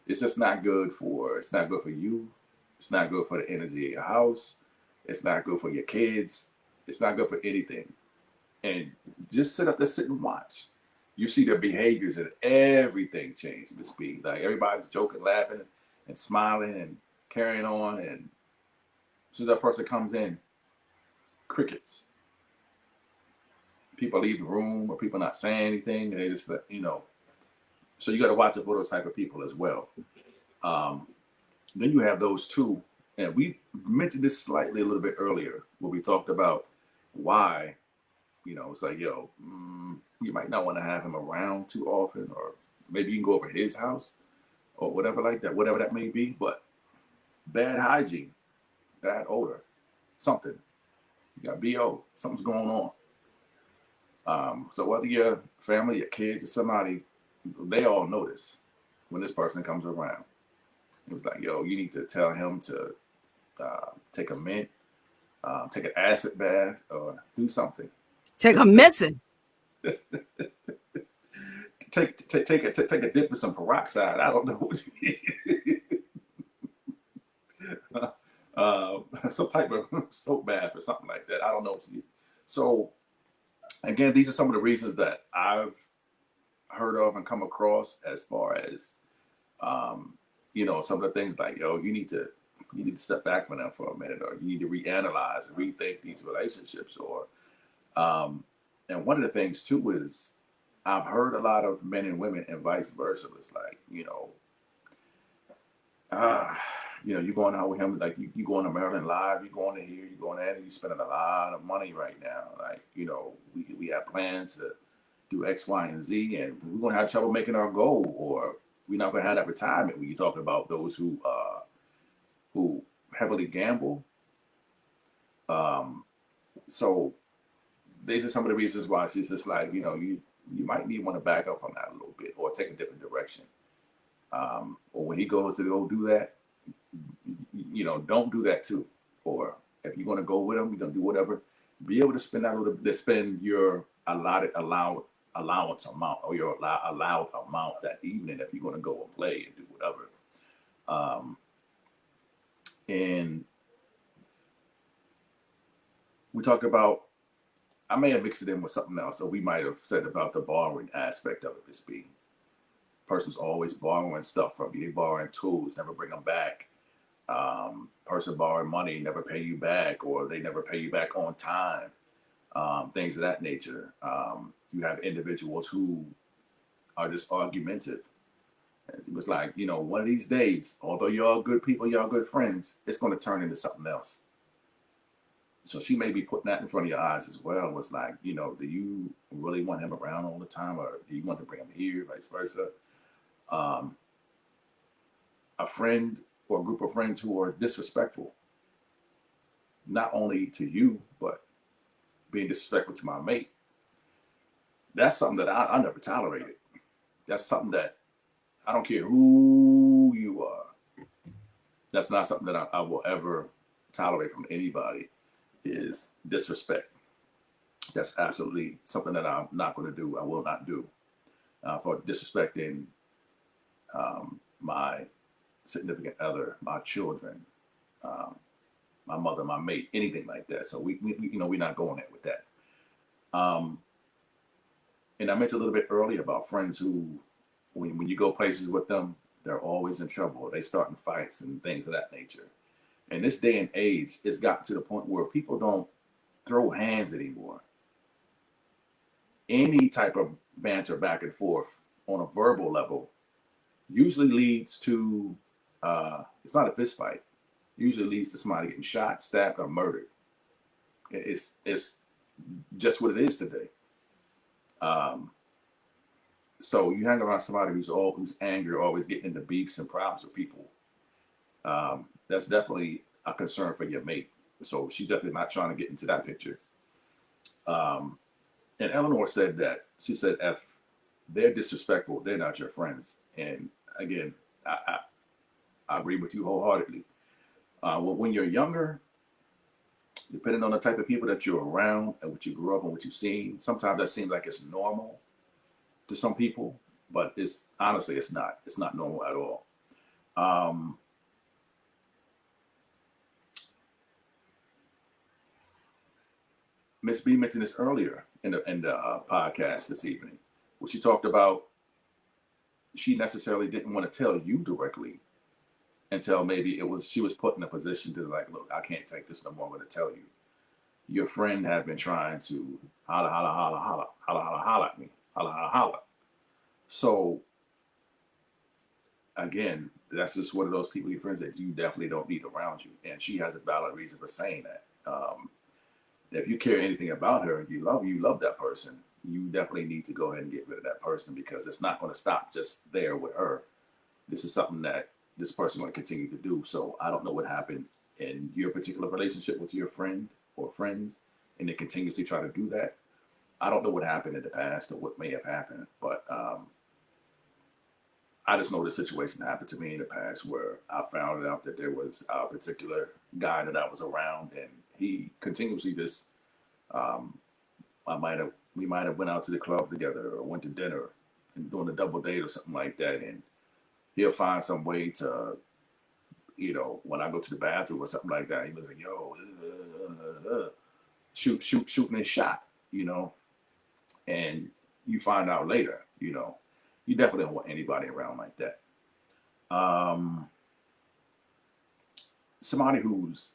it's just not good for. It's not good for you. It's not good for the energy of your house. It's not good for your kids. It's not good for anything. And just sit and watch. You see their behaviors and everything change at the speed. Like everybody's joking, laughing, and smiling and carrying on. And as soon as that person comes in, crickets. People leave the room or people not saying anything. And they just So you got to watch out for those type of people as well. Um, then you have those two, and we mentioned this slightly a little bit earlier, where we talked about why it's like, yo, you might not want to have him around too often, or maybe you can go over to his house or whatever like that, whatever that may be. But bad hygiene, bad odor, something. You got BO, something's going on. So whether your family, your kids, or somebody, they all notice when this person comes around. It was like, yo, you need to tell him to take a mint, take an acid bath, or do something. Take a missing. Take a dip in some peroxide. I don't know what you need. Some type of soap bath or something like that. I don't know. So again, these are some of the reasons that I've heard of and come across as far as some of the things like, yo, you need to step back from them for a minute, or you need to reanalyze and rethink these relationships. Or and one of the things too is I've heard a lot of men and women and vice versa. It's like, uh, you're going out with him, like you going to Maryland Live, you going to here, you going there, you spending a lot of money right now. Like, we have plans to do X, Y, and Z, and we're gonna have trouble making our goal, or we're not gonna have that retirement. When you talk about those who heavily gamble, um, so these are some of the reasons why she's just like, you might need want to back up on that a little bit, or take a different direction. Or when he goes to go do that, don't do that too. Or if you're going to go with him, you're going to do whatever. Be able to spend your allowance amount, or your allowed amount that evening if you're going to go and play and do whatever. Um, and we talked about, I may have mixed it in with something else. So we might have said about the borrowing aspect of it. This being, person's always borrowing stuff from you. They borrowing tools, never bring them back. Person borrowing money, never pay you back, or they never pay you back on time. Things of that nature. You have individuals who are just argumentative. It was like, one of these days, although y'all good people, y'all good friends, it's going to turn into something else. So she may be putting that in front of your eyes as well. Was like, do you really want him around all the time, or do you want to bring him here, vice versa? Um, a friend or a group of friends who are disrespectful, not only to you, but being disrespectful to my mate. That's something that I never tolerated. That's something that I don't care who you are. That's not something that I will ever tolerate from anybody. is disrespect. That's absolutely something that I'm not going to do. I will not do for disrespecting my significant other, my children, um, my mother, my mate, anything like that. So we're not going there with that. Um, and I mentioned a little bit earlier about friends who, when you go places with them, they're always in trouble. They start in fights and things of that nature. And this day and age, it's gotten to the point where people don't throw hands anymore. Any type of banter back and forth on a verbal level usually leads to it's not a fist fight. Usually leads to somebody getting shot, stabbed, or murdered. It's just what it is today. Um, so you hang around somebody who's angry, always getting into beefs and problems with people. That's definitely a concern for your mate. So she's definitely not trying to get into that picture. Um, and Eleanor said that she said, "If they're disrespectful, they're not your friends." And again, I agree with you wholeheartedly. When you're younger, depending on the type of people that you're around and what you grew up and what you've seen, sometimes that seems like it's normal to some people, but it's honestly it's not. It's not normal at all. Um, Miss B mentioned this earlier in the podcast this evening, where she talked about she necessarily didn't want to tell you directly until maybe it was she was put in a position to like, look, I can't take this no more. I'm going to tell you. Your friend had been trying to holla, holla, holla, holla, holla, holla, holla at me, holla, holla, holla. So again, that's just one of those people, your friends that you definitely don't need around you. And she has a valid reason for saying that. If you care anything about her and you love that person, you definitely need to go ahead and get rid of that person because it's not going to stop just there with her. This is something that this person will continue to do. So I don't know what happened in your particular relationship with your friend or friends, and they continuously try to do that. I don't know what happened in the past or what may have happened, but I just know this situation happened to me in the past where I found out that there was a particular guy that I was around, and he continuously just um, we might have went out to the club together or went to dinner and doing a double date or something like that, and he'll find some way to, when I go to the bathroom or something like that, he was like, yo, shooting his shot, and you find out later, you definitely don't want anybody around like that. Um, Somebody who's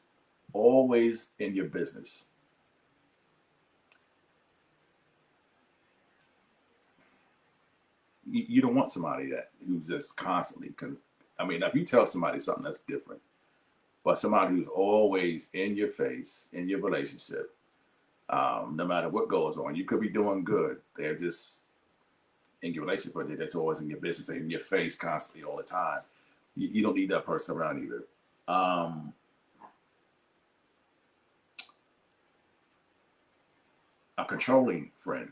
always in your business. You don't want somebody who's just constantly. I mean, if you tell somebody something, that's different. But somebody who's always in your face, in your relationship, no matter what goes on, you could be doing good. They're just in your relationship, but that's always in your business, in your face constantly all the time. You don't need that person around either. Um, a controlling friend.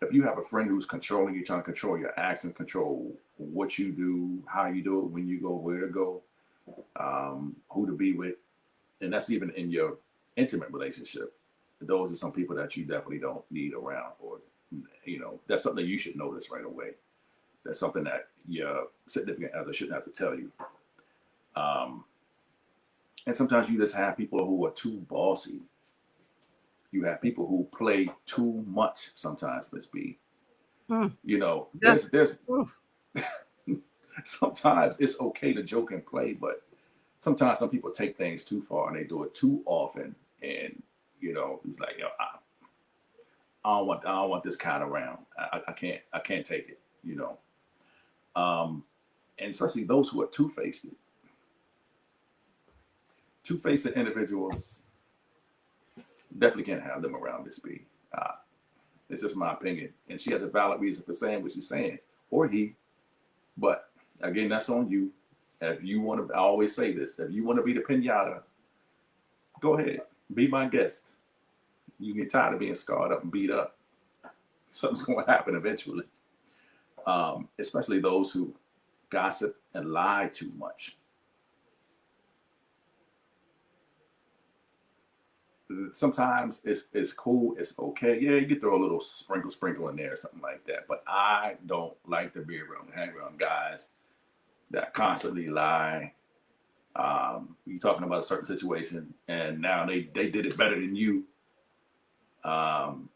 If you have a friend who's controlling you, trying to control your actions, control what you do, how you do it, when you go, where to go, who to be with, and that's even in your intimate relationship. Those are some people that you definitely don't need around, or that's something you should notice right away. That's something that your significant other shouldn't have to tell you. Um, and sometimes you just have people who are too bossy. You have people who play too much. Sometimes, Miss B. Mm, There's that's there's oof. sometimes it's okay to joke and play, but sometimes some people take things too far and they do it too often. And it's like, I don't want this kind around. I can't take it. Um, and especially those who are two-faced. Two-faced individuals definitely can't have them around Miss B. Uh, it's just my opinion, and she has a valid reason for saying what she's saying, or he. But again, that's on you. If you want to, I always say this: if you want to be the pinata, go ahead, be my guest. You get tired of being scarred up and beat up. Something's going to happen eventually. Especially those who gossip and lie too much. sometimes it's cool, it's okay. Yeah, you can throw a little sprinkle in there or something like that. But I don't like to be around, hang around guys that constantly lie. You're talking about a certain situation, and now they did it better than you. Um,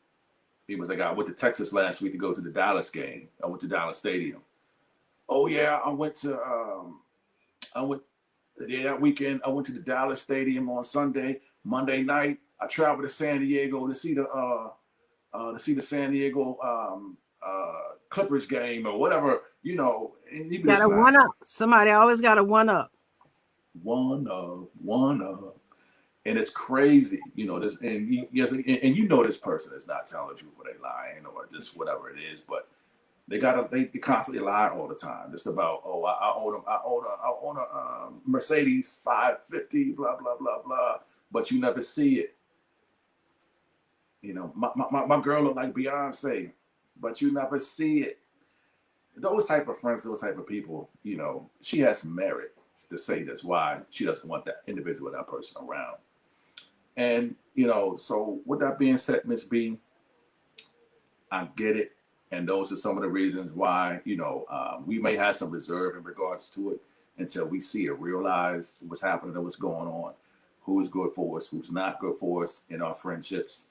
he was like, I went to Texas last week to go to the Dallas game. I went to Dallas Stadium. Oh yeah, I went yeah, that weekend. I went to the Dallas Stadium on Sunday. Monday night, I traveled to San Diego to see the San Diego Clippers game or whatever, you know. And you be Got a just like, one up. Somebody always got a one up. one of, and it's crazy, you know. This and yes, and you know this person is not telling the truth or they lying or just whatever it is, but they constantly lie all the time. Just about I own a Mercedes 550, blah blah blah blah, but you never see it. You know, my girl look like Beyonce, but you never see it. Those type of friends, those type of people, you know, she has merit to say this why she doesn't want that individual, that person around. And you know, so with that being said, Miss B, I get it, and those are some of the reasons why, you know, we may have some reserve in regards to it until we see it, realize what's happening and what's going on, who's good for us, who's not good for us in our friendships,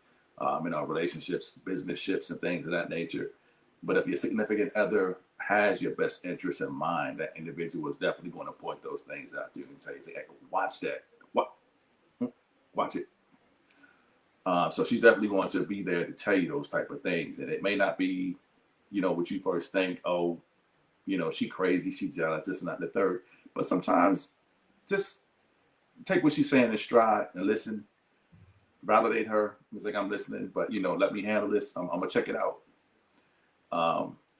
in our relationships, business ships, and things of that nature. But if your significant other has your best interests in mind, that individual is definitely going to point those things out to you and say, hey, watch that. What? Watch it. So she's definitely going to be there to tell you those type of things. And it may not be, you know, what you first think, oh, you know, she crazy, she jealous, this and that, the third. But sometimes just take what she's saying in stride and listen, validate her. It's like, I'm listening, but, you know, let me handle this. I'm going to check it out.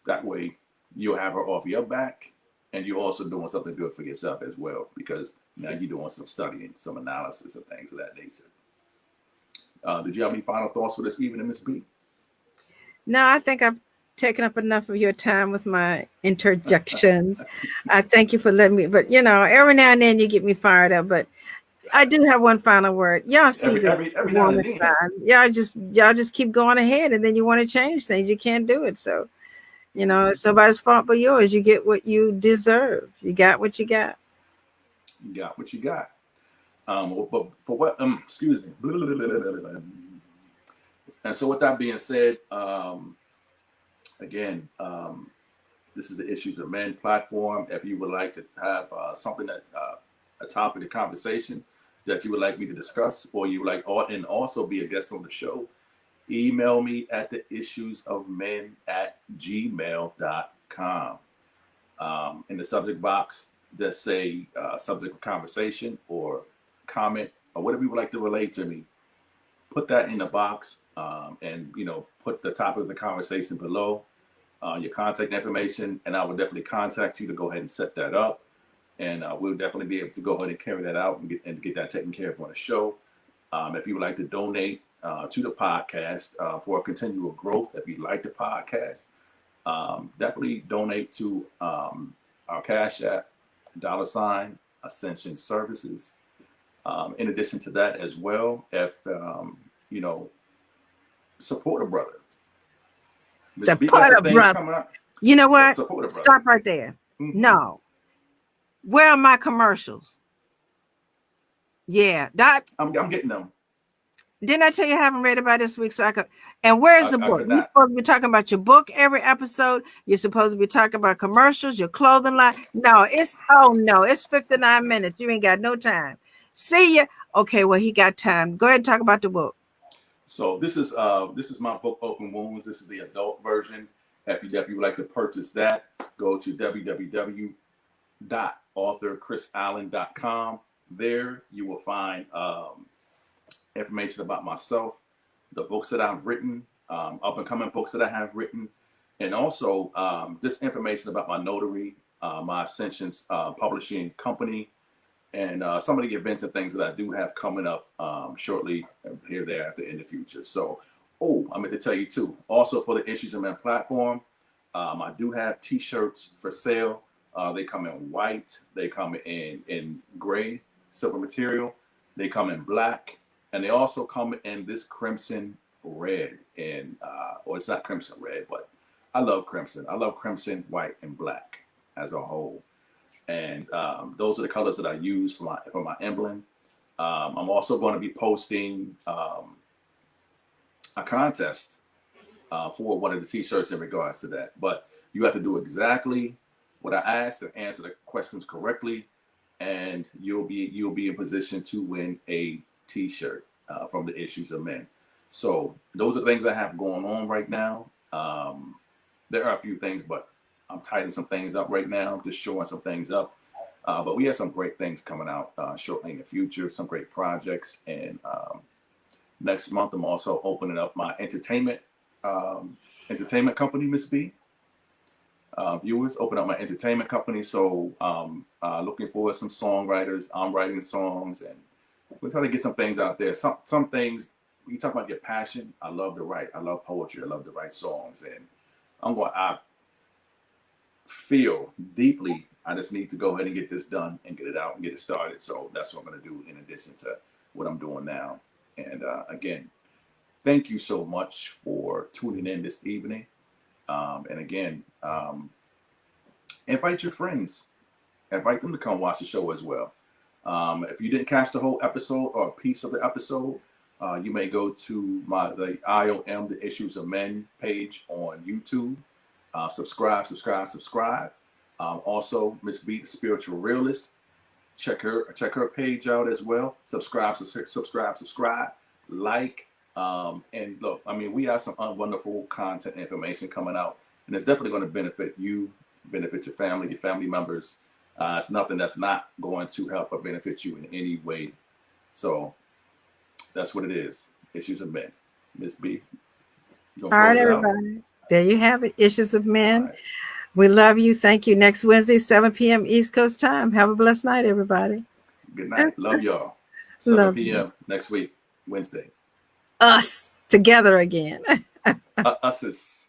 That way you'll have her off your back, and you're also doing something good for yourself as well, because now you're doing some studying, some analysis, and things of that nature. Did you have any final thoughts for this evening, Miss B? No, I think I've taken up enough of your time with my interjections. I thank you for letting me, but you know, every now and then you get me fired up. But I do have one final word. Y'all see the Every now and warming then. sign. Y'all just keep going ahead, and then you want to change things. You can't do it. So, you know, it's nobody's fault but yours. You get what you deserve. You got what you got. You got what you got. But for what? Excuse me. And so, with that being said, again, this is the Issues of Men platform. If you would like to have something that a topic of conversation that you would like me to discuss, or you would like, and also be a guest on the show, email me at the issuesofmen@gmail.com. In the subject box, just say subject of conversation or comment or whatever you would like to relate to me. Put that in the box, and you know, put the topic of the conversation below, your contact information, and I will definitely contact you to go ahead and set that up. And we'll definitely be able to go ahead and carry that out and get that taken care of on the show. If you would like to donate to the podcast for continual growth, if you like the podcast, definitely donate to our Cash App, $ Ascension Services. In addition to that as well, if you know, support a brother. Support a brother. You know what? Stop right there. Mm-hmm. No. Where are my commercials? Yeah, I'm getting them. Didn't I tell you I haven't read about this week? So I could. And where's the book? You're supposed to be talking about your book every episode. You're supposed to be talking about commercials, your clothing line. No, it's 59 minutes. You ain't got no time. See ya. Okay, well, he got time. Go ahead and talk about the book. So this is my book, Open Wounds. This is the adult version. If you would like to purchase that, go to www.authorchrisallen.com. There you will find information about myself, the books that I've written, up and coming books that I have written, and also just information about my notary, my Ascensions publishing company, and some of the events and things that I do have coming up shortly here, thereafter in the future. So, I meant to tell you too, also for the Issues of Men platform, I do have t-shirts for sale. They come in white, they come in gray, silver material, they come in black, And they also come in this crimson red, and or it's not crimson red, but I love crimson. I love crimson, white, and black as a whole. And those are the colors that I use for my emblem. I'm also going to be posting a contest for one of the t-shirts in regards to that. But you have to do exactly what I asked and answer the questions correctly, and you'll be in position to win a t-shirt from the Issues of Men. So those are things I have going on right now. There are a few things, but I'm tightening some things up right now, just showing some things up. But we have some great things coming out shortly in the future, some great projects. And next month, I'm also opening up my entertainment company, Miss B. Viewers, open up my entertainment company. So looking for some songwriters. I'm writing songs, and we're trying to get some things out there. Some things, when you talk about your passion, I love to write. I love poetry. I love to write songs. And I feel deeply I just need to go ahead and get this done and get it out and get it started. So that's what I'm going to do in addition to what I'm doing now. And again, thank you so much for tuning in this evening. And again, invite your friends, invite them to come watch the show as well. If you didn't catch the whole episode or a piece of the episode, you may go to the I.O.M, the Issues of Men page on YouTube. Subscribe. Also, Miss B, the Spiritual Realist. Check her page out as well. Subscribe. Like. And look, I mean, we have some wonderful content information coming out, and it's definitely going to benefit you, benefit your family members. It's nothing that's not going to help or benefit you in any way. So that's what it is. Issues of Men. Miss B. All right, everybody. There you have it. Issues of Men. Right. We love you. Thank you. Next Wednesday, 7 p.m. East Coast time. Have a blessed night, everybody. Good night. Love y'all. 7 p.m. next week, Wednesday. Us together again. Us is.